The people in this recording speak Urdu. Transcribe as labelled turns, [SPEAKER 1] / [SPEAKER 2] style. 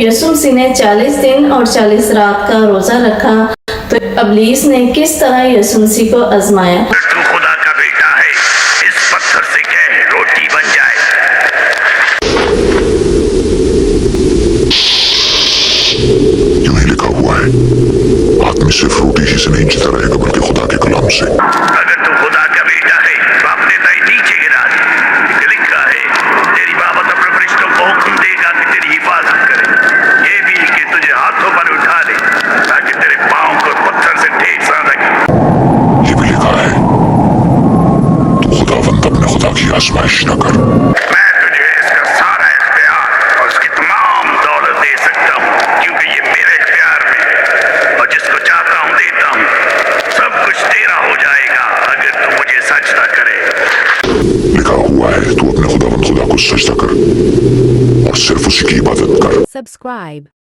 [SPEAKER 1] یسوع مسیح نے 40 دن اور 40 رات کا روزہ رکھا تو ابلیس نے کس طرح یسوع مسیح کو آزمایا؟
[SPEAKER 2] تو خدا کا بیٹا ہے، اس پتھر سے کہہ روٹی بن جائے۔
[SPEAKER 3] یوں ہی لکھا ہوا ہے، آدمی صرف روٹی ہی سے نہیں جیتا رہے گا بلکہ خدا کے کلام سے۔
[SPEAKER 2] اگر تو خدا کا بیٹا ہے تو اپنے دائیں نیچے گرا دے، لکھا ہے تیری بابت اپنے فرشتوں کو حکم دے گا کہ تیری حفاظت کرے، یہ بھی کہ تجھے ہاتھوں پر اٹھا لے تاکہ تیرے پاؤں کو پتھر سے ٹھیس نہ لگے۔
[SPEAKER 3] یہ بھی لکھا ہے، تو خداوند اپنے خدا کی آزمائش نہ کر۔
[SPEAKER 2] میں تجھے اس کا سارا اختیار اور اس کی تمام دولت دے سکتا ہوں، کیونکہ یہ میرے اختیار میں ہے، اور جس کو چاہتا ہوں دیتا ہوں۔ سب کچھ تیرا ہو جائے گا اگر تو مجھے سجدہ کرے۔
[SPEAKER 3] لکھا ہوا ہے، تو اپنے خداوند خدا کو سجدہ کر اور صرف اسی کی عبادت کر۔
[SPEAKER 4] Subscribe.